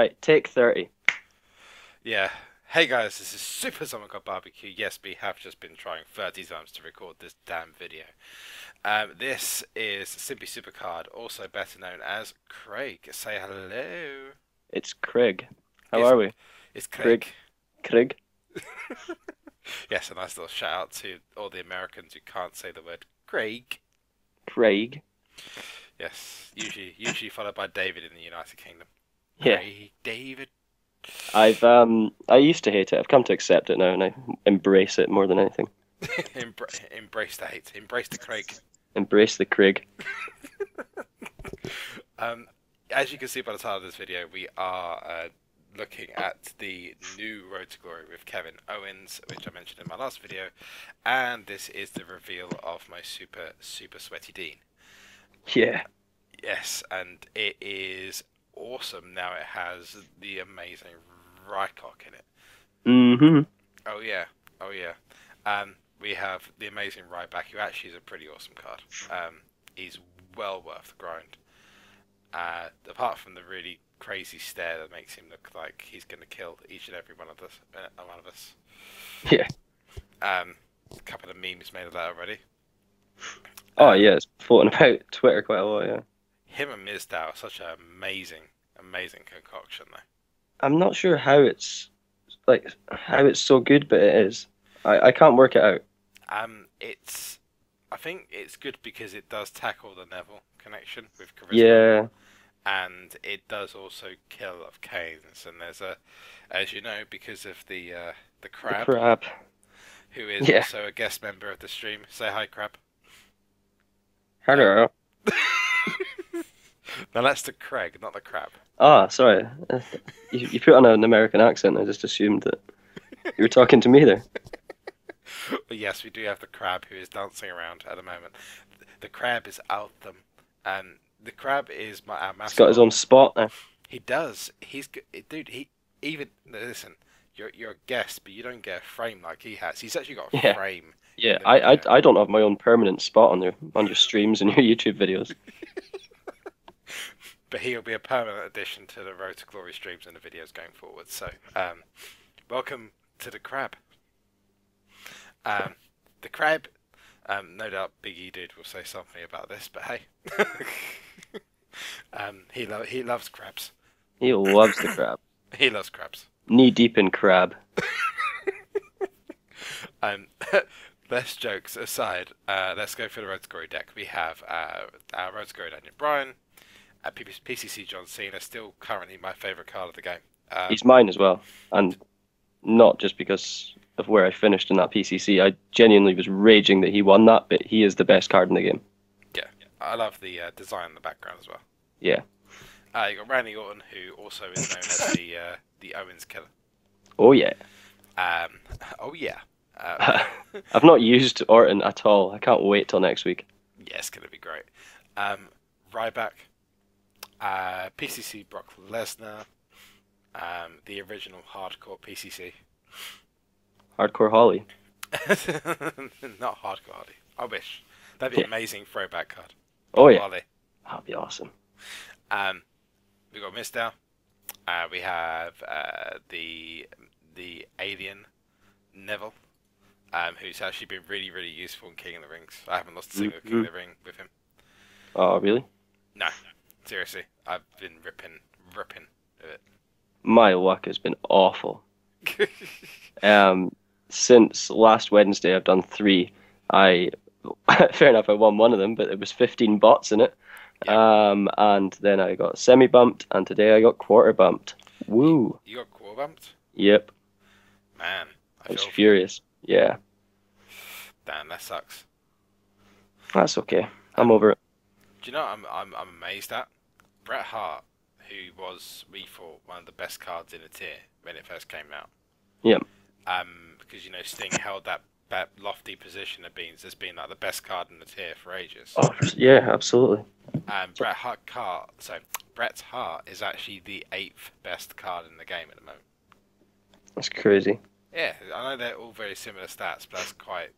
Right, take 30. Yeah. Hey guys, this is Super SuperCard Barbecue. Yes, we have just been trying 30 times to record this damn video. This is Simply SuperCard, also better known as Craig. Say hello. It's Craig. How It's, are we? it's Craig. Craig? Craig? Yes, a nice little shout out to all the Americans who can't say the word Craig. Craig? Yes, usually followed by David in the United Kingdom. Yeah. Craig David. I used to hate it. I've come to accept it now and I embrace it more than anything. Embrace the hate. Embrace the Craig. Embrace the Craig. Um, as you can see by the title of this video, we are looking at the new Road to Glory with Kevin Owens, which I mentioned in my last video, and this is the reveal of my super sweaty Dean. Yeah. Yes, and it is awesome. Now it has the amazing Rycock in it. Mm-hmm. Oh yeah, oh yeah. We have the amazing Ryback, who actually is a pretty awesome card. He's well worth the grind. Apart from the really crazy stare that makes him look like he's going to kill each and every one of us. Yeah. A couple of memes made of that already. Oh yeah, it's floating about Twitter quite a lot, yeah. Him and Mizdow are such an amazing concoction, though. I'm not sure how it's so good, but it is. I can't work it out. I think it's good because it does tackle the Neville connection with charisma, Yeah. and it does also kill of Canes. And as you know, because of the The crab, crab. who is Yeah. also a guest member of the stream. Say hi, crab. Hello. No, that's the Craig, not the crab. Ah, sorry. You put on an American accent. I just assumed that you were talking to me there. But yes, we do have the crab who is dancing around at the moment. The crab is out them, and the crab is our He's got his mascot. own spot now. He does. Dude. He even listen. You're a guest, but you don't get a frame like he has. He's actually got a Yeah. frame Yeah, in the I, I video. I don't have my own permanent spot on your streams and your YouTube videos. But he'll be a permanent addition to the Road to Glory streams and the videos going forward. So, welcome to the crab. The crab. No doubt Big E Dude will say something about this, but hey, he loves crabs. He loves the crab. He loves crabs. Knee deep in crab. Um, less jokes aside, let's go for the Road to Glory deck. We have our Road to Glory Daniel Bryan, PCC John Cena, still currently my favourite card of the game. He's mine as well, and not just because of where I finished in that PCC. I genuinely was raging that he won that, but he is the best card in the game. Yeah, I love the design in the background as well. Yeah. You got Randy Orton, who also is known as the Owens Killer. Oh yeah. Um, oh yeah. Uh, I've not used Orton at all. I can't wait till next week. yeah, it's gonna be great. Ryback, PCC Brock Lesnar, the original hardcore PCC. Hardcore Holly. Not hardcore Hardy. I wish. That'd be Yeah. an amazing throwback card. Oh Bob yeah. Hardy. That'd be awesome. Um, we got Mizdow. We have the alien Neville, who's actually been really useful in King of the Rings. I haven't lost a single King of the Ring with him. Oh really? No, seriously, I've been ripping with My luck has been awful. it. Since last Wednesday, I've done three. I fair enough, I won one of them, but there was 15 bots in it. Yep. And then I got semi bumped, and today I got quarter bumped. Woo! You got core bumped? Yep, Man, I I was feel for you. furious. Yeah, Damn, that sucks. that's okay. I'm Um, over it. do you know what I'm amazed at? Bret Hart, who was, we thought, one of the best cards in the tier when it first came out. Yep. Because you know Sting held that lofty position as being like the best card in the tier for ages. Oh, yeah, absolutely. Bret Hart is actually the 8th best card in the game at the moment. That's crazy. Yeah, I know they're all very similar stats, but that's quite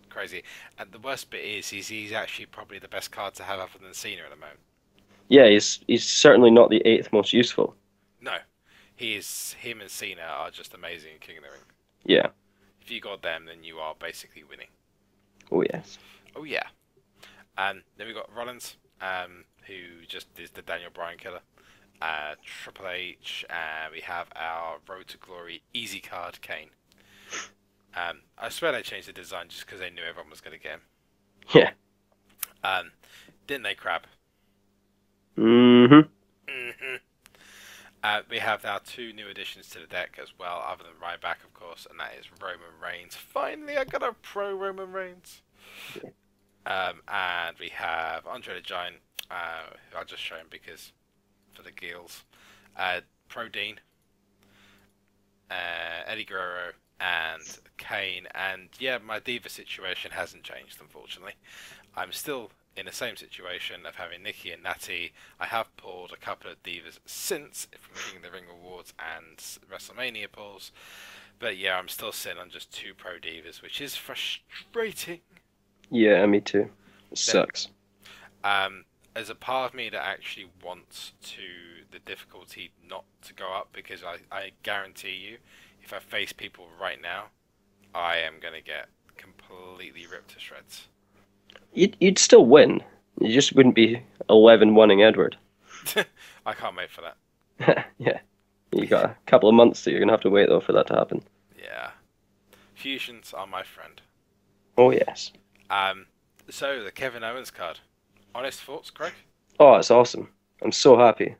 crazy. And the worst bit is he's actually probably the best card to have other than Cena at the moment. Yeah, he's certainly not the eighth most useful. No, him and Cena are just amazing in King of the Ring. Yeah. If you got them, then you are basically winning. Oh yes. Oh yeah. And then we got Rollins, who just is the Daniel Bryan killer. Triple H, and we have our Road to Glory Easy Card Kane. I swear they changed the design just because they knew everyone was going to get him. Yeah. Didn't they, Crab? Mm-hmm. We have our two new additions to the deck as well, other than Ryback, of course, and that is Roman Reigns. Finally, I got a pro Roman Reigns. And we have Andre the Giant, who I'll just show him because for the gills. Pro Dean, Eddie Guerrero, and Kane. And yeah, my Diva situation hasn't changed, unfortunately. I'm still in the same situation of having Nikki and Natty. I have pulled a couple of Divas since from King of the Ring Awards and WrestleMania pulls. But yeah, I'm still sitting on just 2 Pro Divas, which is frustrating. Yeah, me too. It sucks. There's a part of me that actually wants the difficulty not to go up, because I guarantee you, if I face people right now, I am going to get completely ripped to shreds. You'd still win. You just wouldn't be 11-1-ing Edward. I can't wait for that. Yeah. You got a couple of months that you're going to have to wait, though, for that to happen. Yeah. Fusions are my friend. Oh, yes. So, the Kevin Owens card. Honest thoughts, Craig? Oh, it's awesome. I'm so happy.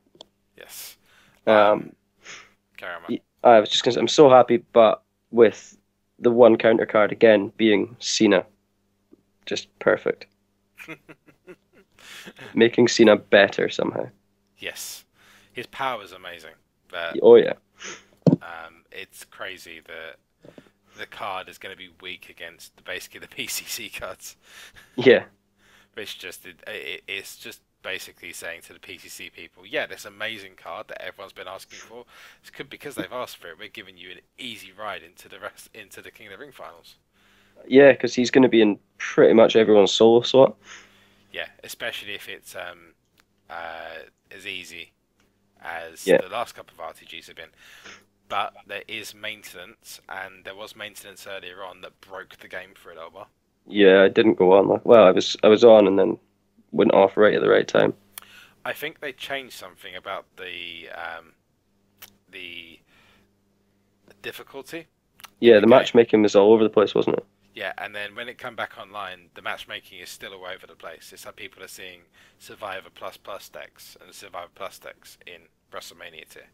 Yes. Carry on, I was just going to say, I'm so happy, but with the one counter card again being Cena. Just perfect. Making Cena better somehow. Yes. His power is amazing. But, oh, yeah. it's crazy that the card is going to be weak against basically the PCC cards. Yeah. It's just basically saying to the PCC people, yeah, this amazing card that everyone's been asking for, it's good because they've asked for it. We're giving you an easy ride into the King of the Ring finals. Yeah, because he's going to be in pretty much everyone's solo slot. Yeah, especially if it's as easy as Yeah. the last couple of RTGs have been. But there is maintenance, and there was maintenance earlier on that broke the game for a little while. Yeah, I didn't go on. Well, I was on and then went off right at the right time. I think they changed something about the difficulty. Yeah, the matchmaking was all over the place, wasn't it? Yeah, and then when it come back online, the matchmaking is still all over the place. It's like people are seeing Survivor Plus Plus decks and Survivor Plus decks in WrestleMania tier.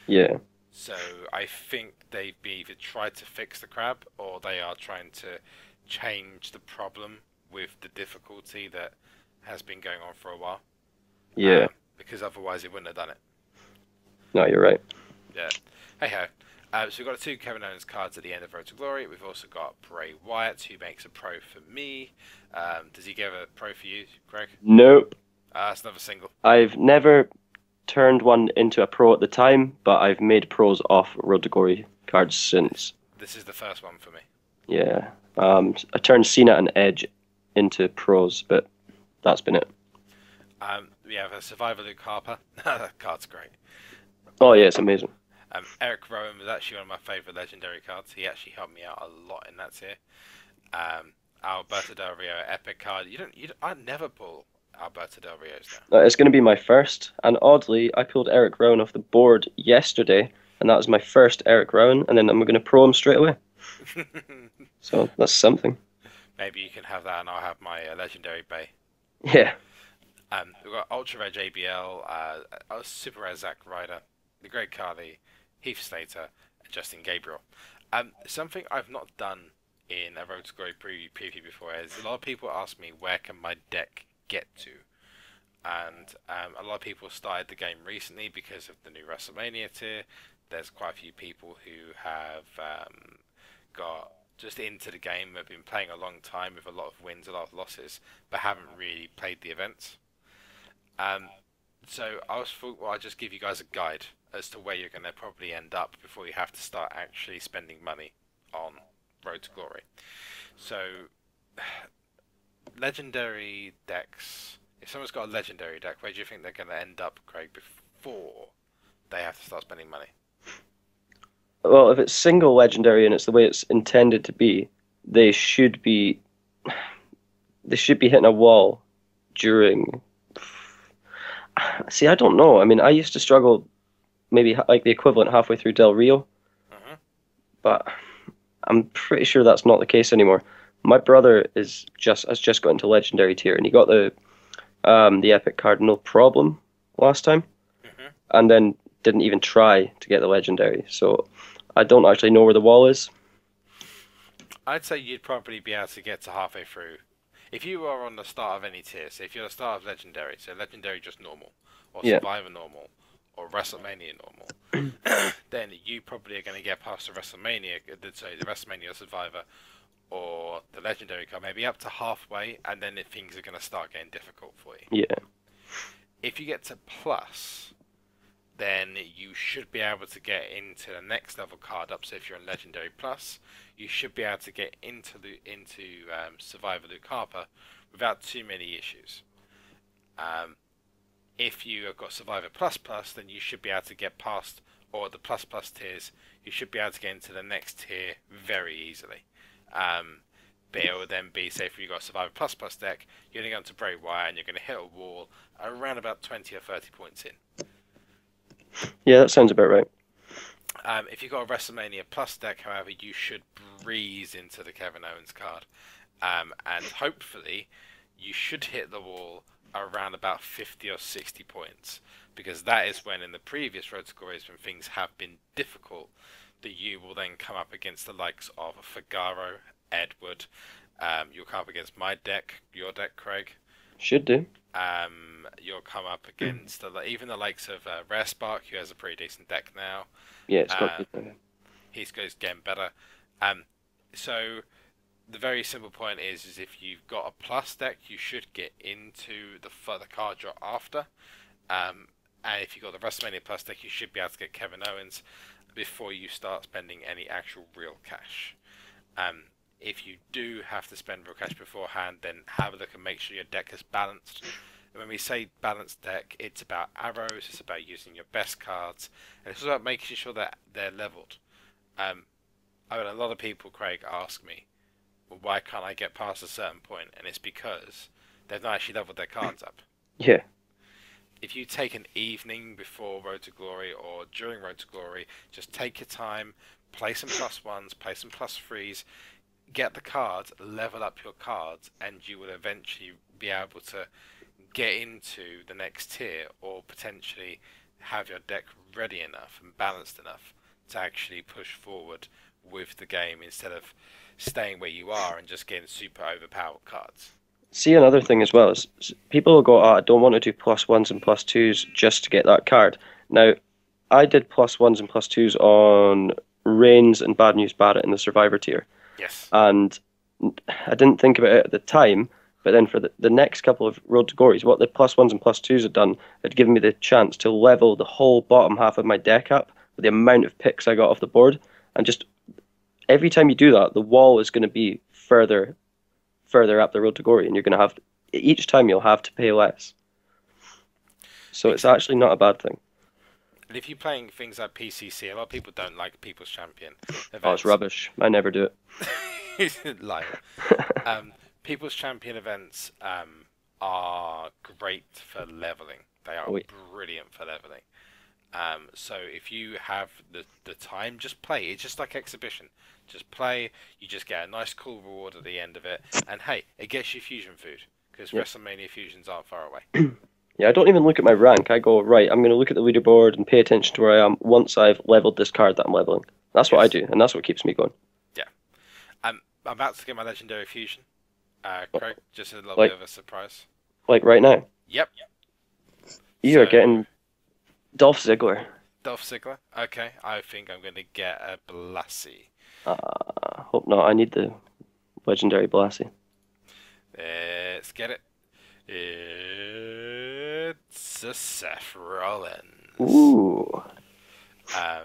Yeah. So I think they've either tried to fix the crab, or they are trying to change the problem with the difficulty that has been going on for a while. Yeah. Because otherwise it wouldn't have done it. No, you're right. Yeah. Hey ho. So we've got 2 Kevin Owens cards at the end of Road to Glory. We've also got Bray Wyatt, who makes a pro for me. Does he give a pro for you, Greg? Nope. That's another single. I've never turned one into a pro at the time, but I've made pros off Road to Glory cards since. This is the first one for me. Yeah. I turned Cena and Edge into pros, but that's been it. We have a Survivor Luke Harper. That card's great. Oh, yeah, it's amazing. Eric Rowan was actually one of my favourite legendary cards. He actually helped me out a lot in that tier. Alberto Del Rio epic card. I never pull Alberto Del Rio's now. It's going to be my first, and oddly, I pulled Eric Rowan off the board yesterday, and that was my first Eric Rowan, and then I'm going to pro him straight away. So that's something. Maybe you can have that, and I'll have my legendary Bay. Yeah. We've got Ultra Rare JBL, Super Rare Zack Ryder, the Great Khali, Heath Slater, and Justin Gabriel. Something I've not done in a Road to Glory preview before is a lot of people ask me where can my deck get to, and a lot of people started the game recently because of the new WrestleMania tier. There's quite a few people who have got just into the game, have been playing a long time with a lot of wins, a lot of losses, but haven't really played the events. So I thought, well, I'll just give you guys a guide as to where you're going to probably end up before you have to start actually spending money on Road to Glory. So, legendary decks. If someone's got a legendary deck, where do you think they're going to end up, Craig, before they have to start spending money. Well, if it's single legendary and it's the way it's intended to be, they should be they should be hitting a wall during. See, I don't know. I mean, I used to struggle maybe like the equivalent halfway through Del Rio, Hmm. but I'm pretty sure that's not the case anymore. My brother has just got into legendary tier and he got the epic card no problem last time, Hmm. and then didn't even try to get the legendary. So I don't actually know where the wall is. I'd say you'd probably be able to get to halfway through. If you are on the start of any tier, so if you're the start of Legendary, so Legendary just normal, or Yeah, Survivor normal, or WrestleMania normal, then you probably are going to get past the WrestleMania, sorry, the WrestleMania Survivor, or the Legendary card, maybe up to halfway, and then things are going to start getting difficult for you. yeah, If you get to Plus, then you should be able to get into the next level card up. So if you're in Legendary Plus, you should be able to get into Survivor Luke Harper without too many issues. If you have got Survivor Plus Plus, then you should be able to get past, or the Plus Plus tiers, you should be able to get into the next tier very easily. But it will then be, say, if you've got a Survivor Plus Plus deck, you're going to go into Bray Wyatt and you're going to hit a wall around about 20 or 30 points in. yeah. That sounds about right. If you've got a WrestleMania Plus deck, however, you should breeze into the Kevin Owens card. And hopefully, you should hit the wall around about 50 or 60 points. Because that is when, in the previous Road to Glory, when things have been difficult, that you will then come up against the likes of Figaro, Edward. You'll come up against my deck, your deck, Craig. Should do. You'll come up against even the likes of Rare Spark, who has a pretty decent deck now. Yeah, it's got good. He's getting better. So the very simple point is if you've got a plus deck, you should get into the card you're after. And if you've got the WrestleMania Plus deck, you should be able to get Kevin Owens before you start spending any actual real cash. If you do have to spend real cash beforehand, then have a look and make sure your deck is balanced. And when we say balanced deck, it's about arrows, it's about using your best cards, and it's about making sure that they're leveled. I mean, a lot of people, Craig, ask me, well, why can't I get past a certain point? And it's because they've not actually leveled their cards up. Yeah. If you take an evening before Road to Glory or during Road to Glory, just take your time, play some plus ones, play some plus threes, get the cards, level up your cards, and you will eventually be able to get into the next tier, or potentially have your deck ready enough and balanced enough to actually push forward with the game instead of staying where you are and just getting super overpowered cards. See, another thing as well is people will go, oh, I don't want to do plus ones and plus twos just to get that card. Now, I did plus ones and plus twos on Reigns and Bad News Barrett in the Survivor tier. Yes. And I didn't think about it at the time, but then for the next couple of Road to Glories, what the plus ones and plus twos had done had given me the chance to level the whole bottom half of my deck up with the amount of picks I got off the board. And just every time you do that, the wall is going to be further up the Road to Glory, and you're going to have, each time you'll have to pay less. So it's actually not a bad thing. And if you're playing things like PCC, a lot of people don't like People's Champion events. Oh, it's rubbish. I never do it. Liar. People's Champion events are great for leveling. They are brilliant for leveling. So if you have the time, just play. It's just like exhibition. Just play. You just get a nice, cool reward at the end of it. And hey, it gets you fusion food, because WrestleMania fusions aren't far away. Yeah, I don't even look at my rank. I go, right, I'm going to look at the leaderboard and pay attention to where I am once I've leveled this card that I'm leveling. That's what I do, and that's what keeps me going. Yeah. I'm about to get my Legendary Fusion. Craig, just a little like, bit of a surprise. Like right now? Yep. You are getting Dolph Ziggler. Dolph Ziggler? Okay, I think I'm going to get a Blassie. Hope not. I need the Legendary Blassie. Let's get it. It's a Seth Rollins. Ooh.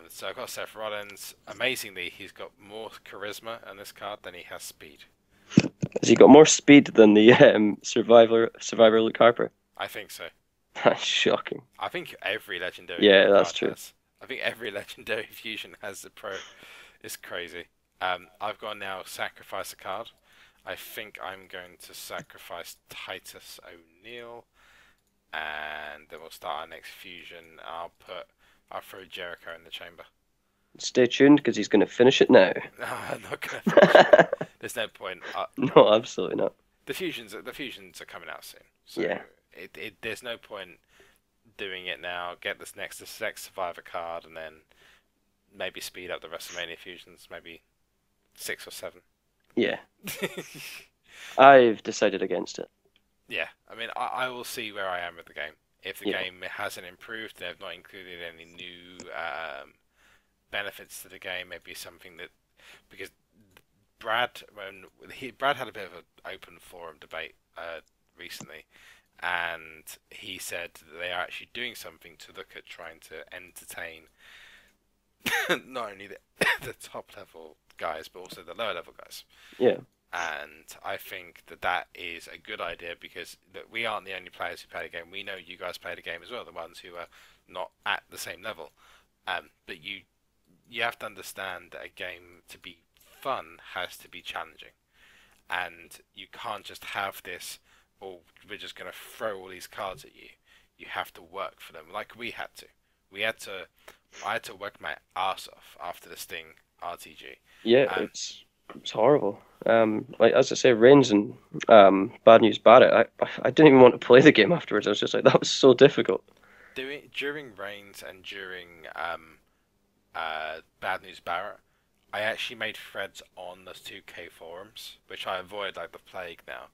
So I've got Seth Rollins. Amazingly, he's got more charisma on this card than he has speed. Has he got more speed than the Survivor Luke Harper? I think so. That's shocking. I think every legendary Yeah, that's card true. has. I think every legendary fusion has the pro. It's crazy. I've got to now sacrifice a card. I think I'm going to sacrifice Titus O'Neil, and then we'll start our next fusion. I'll throw Jericho in the chamber. Stay tuned because he's going to finish it now. No, I'm not gonna finish it now. There's no point. No, absolutely not. The fusions are coming out soon, so Yeah, there's no point doing it now. Get this next Survivor card, and then maybe speed up the WrestleMania fusions, maybe 6 or 7. yeah. I've decided against it. Yeah, I mean, I will see where I am with the game. If the Yeah, game hasn't improved, they've not included any new benefits to the game. Maybe something that because Brad had a bit of an open forum debate recently, and he said that they are actually doing something to look at trying to entertain not only the top level guys but also the lower level guys. yeah, And I think that that is a good idea because look, we aren't the only players who play the game. We know you guys play the game as well, the ones who are not at the same level. But you have to understand that a game to be fun has to be challenging, and you can't just have this. Oh, we're just going to throw all these cards at you. You have to work for them, like we had to. We had to. I had to work my ass off after the Sting RTG. yeah. Um, It's horrible. Like as I say, Reigns and Bad News Barrett. I didn't even want to play the game afterwards. I was just like, that was so difficult. during Reigns and during Bad News Barrett, I actually made threads on the 2K forums, which I avoid like the plague now.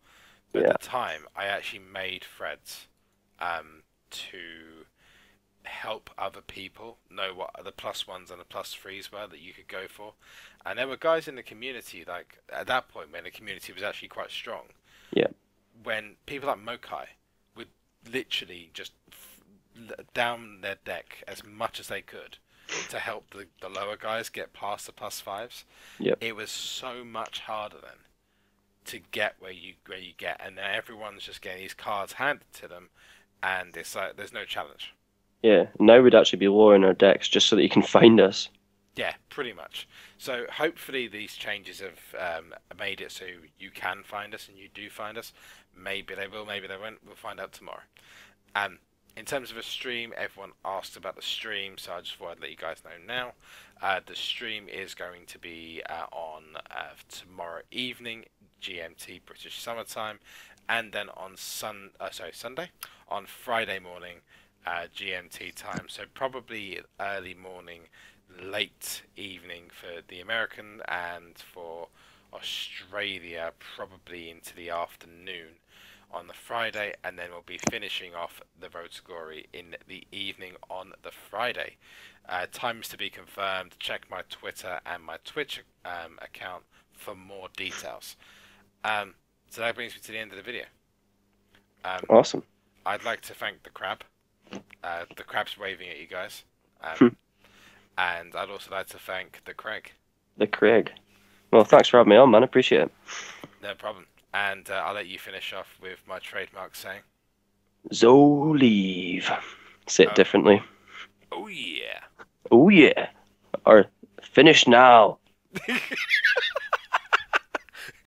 But Yeah, at the time, I actually made threads to help other people know what the plus ones and the plus threes were that you could go for. And there were guys in the community, like at that point when the community was actually quite strong, yeah, when people like Mokai would literally just down their deck as much as they could to help the lower guys get past the plus fives. yeah, It was so much harder then to get where you get, and then everyone's just getting these cards handed to them, and it's like there's no challenge. yeah. Now we'd actually be lowering our decks just so that you can find us. Yeah, pretty much. So hopefully these changes have made it so you can find us and you do find us. Maybe they will, maybe they won't. We'll find out tomorrow. In terms of a stream, everyone asked about the stream, so I just thought I'd let you guys know now. The stream is going to be on tomorrow evening, GMT British Summertime, and then on Sunday, on Friday morning, GMT time. So probably early morning, late evening for the American, and for Australia, probably into the afternoon on the Friday, and then we'll be finishing off the Road to Glory in the evening on the Friday. Times to be confirmed. Check my Twitter and my Twitch account for more details. So that brings me to the end of the video. Awesome. I'd like to thank the crab. The crab's waving at you guys. Hmm. And I'd also like to thank the Craig. The Craig. Well, thanks for having me on, man. I appreciate it. No problem. And I'll let you finish off with my trademark saying, Zolive. Say it Oh. differently. oh yeah. Oh yeah. Or finish now.